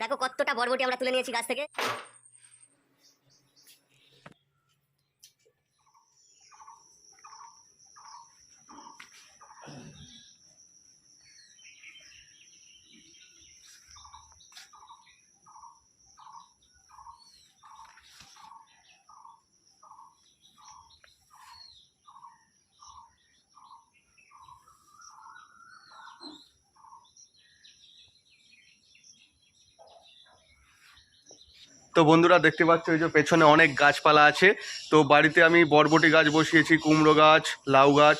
দেখো কতটা বরবটি আমরা তুলে নিয়েছি গাছ থেকে। তো বন্ধুরা দেখতে পাচ্ছ এই যে পেছনে অনেক গাছপালা আছে। তো বাড়িতে আমি বরবটি গাছ বসিয়েছি, কুমড়ো গাছ, লাউ গাছ,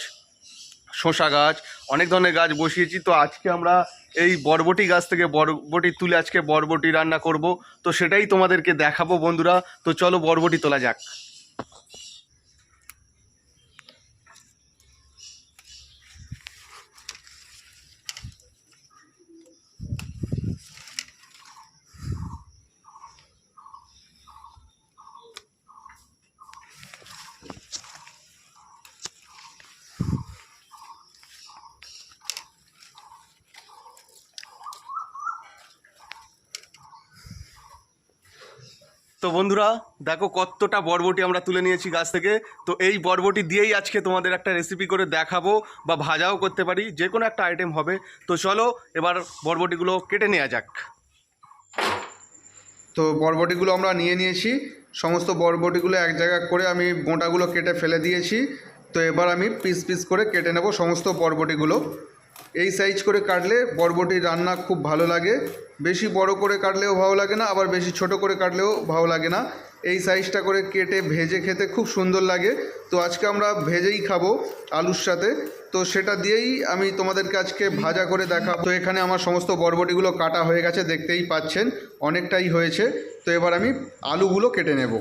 শসা গাছ, অনেক ধরনের গাছ বসিয়েছি। তো আজকে আমরা এই বরবটি গাছ থেকে বরবটি তুলে আজকে বরবটি রান্না করব। তো সেটাই তোমাদেরকে দেখাবো বন্ধুরা। তো চলো বরবটি তোলা যাক। তো বন্ধুরা দেখো কতটা বরবটি আমরা তুলে নিয়েছি গাছ থেকে। তো এই বরবটি দিয়েই আজকে তোমাদের একটা রেসিপি করে দেখাবো, বা ভাজাও করতে পারি, যে কোনো একটা আইটেম হবে। তো চলো এবার বরবটিগুলো কেটে নেওয়া যাক। তো বরবটিগুলো আমরা নিয়ে নিয়েছি, সমস্ত বরবটিগুলো এক জায়গা করে আমি বোঁটাগুলো কেটে ফেলে দিয়েছি। তো এবার আমি পিস পিস করে কেটে নেব সমস্ত বরবটিগুলো। এই সাইজ করে কাটলে বরবটি রান্না খুব ভালো লাগে। বেশি বড় করে কাটলেও ভালো লাগে না, আবার বেশি ছোট করে কাটলেও ভালো লাগে না। এই সাইজটা করে কেটে ভেজে খেতে খুব সুন্দর লাগে। তো আজকে আমরা ভেজেই খাবো আলুর সাথে। তো সেটা দিয়েই আমি তোমাদেরকে আজকে ভাজা করে দেখাবো। তো এখানে আমার সমস্ত বরবটিগুলো কাটা হয়ে গেছে, দেখতেই পাচ্ছেন অনেকটাই হয়েছে। তো এবার আমি আলুগুলো কেটে নেব।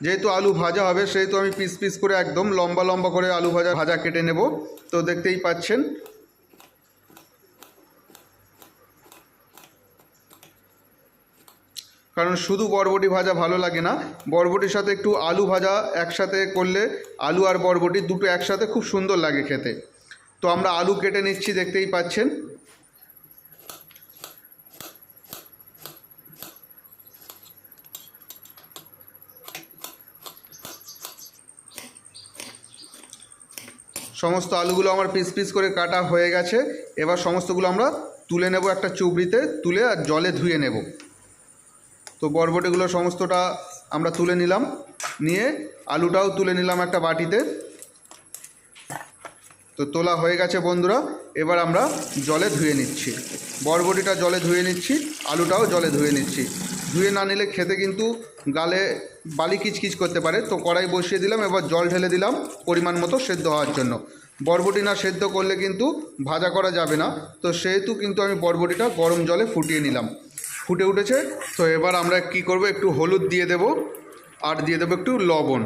যেহেতু আলু ভাজা হবে সেহেতু আমি পিস পিস করে একদম লম্বা লম্বা করে আলু ভাজা কেটে নেব। তো দেখতেই পাচ্ছেন। কারণ শুধু বরবটি ভাজা ভালো লাগে না, বরবটির সাথে একটু আলু ভাজা একসাথে করলে আলু আর বরবটি দুটো একসাথে খুব সুন্দর লাগে খেতে। তো আমরা আলু কেটে নিচ্ছি, দেখতেই পাচ্ছেন। সমস্ত আলুগুলো আমার পিস পিস করে কাটা হয়ে গেছে। এবার সমস্তগুলো আমরা তুলে নেব একটা চুবড়িতে, তুলে আর জলে ধুয়ে নেব। তো বরবটিগুলো সমস্তটা আমরা তুলে নিলাম, নিয়ে আলুটাও তুলে নিলাম একটা বাটিতে। তো তোলা হয়ে গেছে বন্ধুরা। এবার আমরা জলে ধুয়ে নিচ্ছি, বরবটিটা জলে ধুয়ে নিচ্ছি, আলুটাও জলে ধুয়ে নিচ্ছি। ধুয়ে না নিলে খেতে কিন্তু গালে বালি কিচকিচ করতে পারে। তো কড়াই বসিয়ে দিলাম, এবার জল ঢেলে দিলাম পরিমাণ মতো সেদ্ধ হওয়ার জন্য। বরবটি না সেদ্ধ করলে কিন্তু ভাজা করা যাবে না। তো সেহেতু কিন্তু আমি বরবটিটা গরম জলে ফুটিয়ে নিলাম, ফুটে উঠেছে। তো এবার আমরা কি করব, একটু হলুদ দিয়ে দেব, আর দিয়ে দেবো একটু লবণ।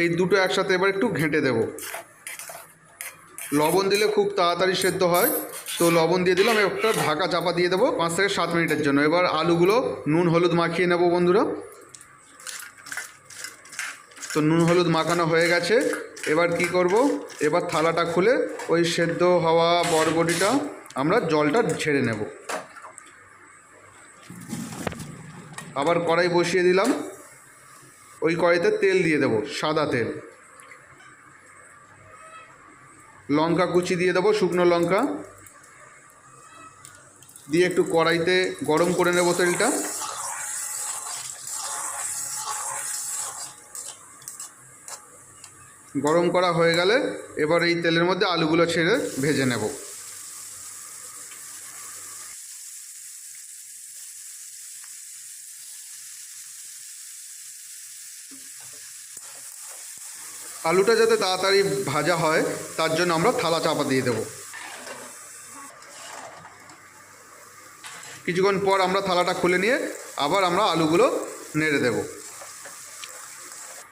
এই দুটো একসাথে এবার একটু ঘেঁটে দেব। লবণ দিলে খুব তাড়াতাড়ি সেদ্ধ হয়। তো লবণ দিয়ে দিলাম, একটা ঢাকা চাপা দিয়ে দেবো 5 থেকে 7 মিনিটের জন্য। এবার আলুগুলো নুন হলুদ মাখিয়ে নেব বন্ধুরা। তো নুন হলুদ মাখানো হয়ে গেছে। এবার কি করব, এবার থালাটা খুলে ওই সেদ্ধ হওয়া বরবটিটা আমরা জলটা ঝেড়ে নেব। আবার কড়াই বসিয়ে দিলাম, ওই কড়াইতে তেল দিয়ে দেব, সাদা তেল। লঙ্কা কুচি দিয়ে দেবো, শুকনো লঙ্কা দিয়ে একটু কড়াইতে গরম করে নেব তেলটা। গরম করা হয়ে গেলে এবার এই তেলের মধ্যে আলুগুলো ছেড়ে ভেজে নেব। আলুটা যাতে তাড়াতাড়ি ভাজা হয় তার জন্য আমরা থালা চাপা দিয়ে দেব। কিছুক্ষণ পর আমরা থালাটা খুলে নিয়ে আবার আমরা আলুগুলো নেড়ে দেব।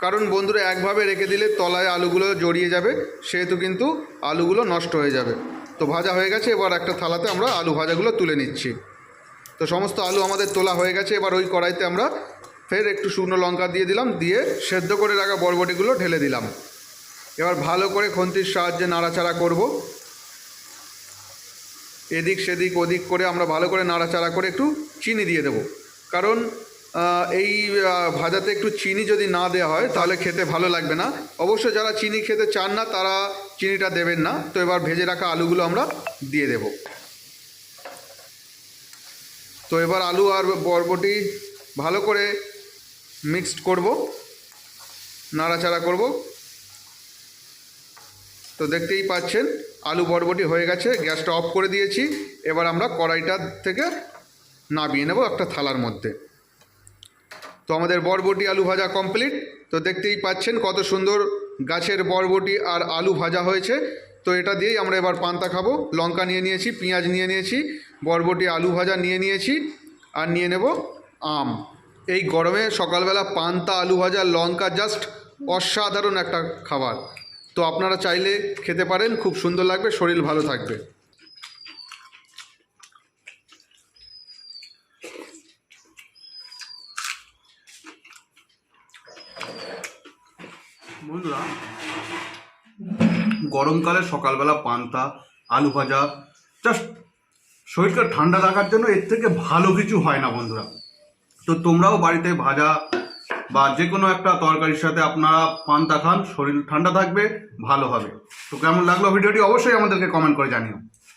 কারণ বন্ধুরা একভাবে রেখে দিলে তলায় আলুগুলো জড়িয়ে যাবে, সেহেতু কিন্তু আলুগুলো নষ্ট হয়ে যাবে। তো ভাজা হয়ে গেছে, এবার একটা থালাতে আমরা আলু ভাজাগুলো তুলে নিচ্ছি। তো সমস্ত আলু আমাদের তোলা হয়ে গেছে। এবার ওই কড়াইতে আমরা ফের একটু শুকনো লঙ্কা দিয়ে দিলাম, দিয়ে সেদ্ধ করে রাখা বরবটিগুলো ঢেলে দিলাম। এবার ভালো করে খুন্তির সাহায্যে নাড়াচাড়া করব। এদিক সেদিক ওদিক করে আমরা ভালো করে নাড়াচাড়া করে একটু চিনি দিয়ে দেবো, কারণ এই ভাজাতে একটু চিনি যদি না দেওয়া হয় তাহলে খেতে ভালো লাগবে না। অবশ্য যারা চিনি খেতে চান না তারা চিনিটা দেবেন না। তো এবার ভেজে রাখা আলুগুলো আমরা দিয়ে দেব। তো এবার আলু আর বরবটি ভালো করে মিক্সড করব, নাড়াচাড়া করব। তো দেখতেই পাচ্ছেন আলু বরবটি হয়ে গেছে, গ্যাসটা অফ করে দিয়েছি। এবার আমরা কড়াইটা থেকে নামিয়ে নেব একটা থালার মধ্যে। তো আমাদের বরবটি আলু ভাজা কমপ্লিট। তো দেখতেই পাচ্ছেন কত সুন্দর গাছের বরবটি আর আলু ভাজা হয়েছে। তো এটা দিয়েই আমরা এবার পান্তা খাবো। লঙ্কা নিয়ে নিয়েছি, পেঁয়াজ নিয়ে নিয়েছি, বরবটি আলু ভাজা নিয়ে নিয়েছি, আর নিয়ে নেব আম। এই গরমে সকালবেলা পান্তা আলু ভাজা লঙ্কা জাস্ট অসাধারণ একটা খাবার। তো আপনারা চাইলে খেতে পারেন, খুব সুন্দর লাগবে, শরীর ভালো থাকবে। বন্ধুরা, গরমকালে সকালবেলা পান্তা আলু ভাজা জাস্ট শরীরকে ঠান্ডা রাখার জন্য এর থেকে ভালো কিছু হয় না বন্ধুরা। তো তোমরাও বাড়িতে ভাজা বা যে কোনো একটা তরকারির সাথে আপনারা পান্তা খান, শরীর ঠান্ডা থাকবে, ভালো হবে। তো কেমন লাগলো ভিডিওটি অবশ্যই আমাদেরকে কমেন্ট করে জানিও।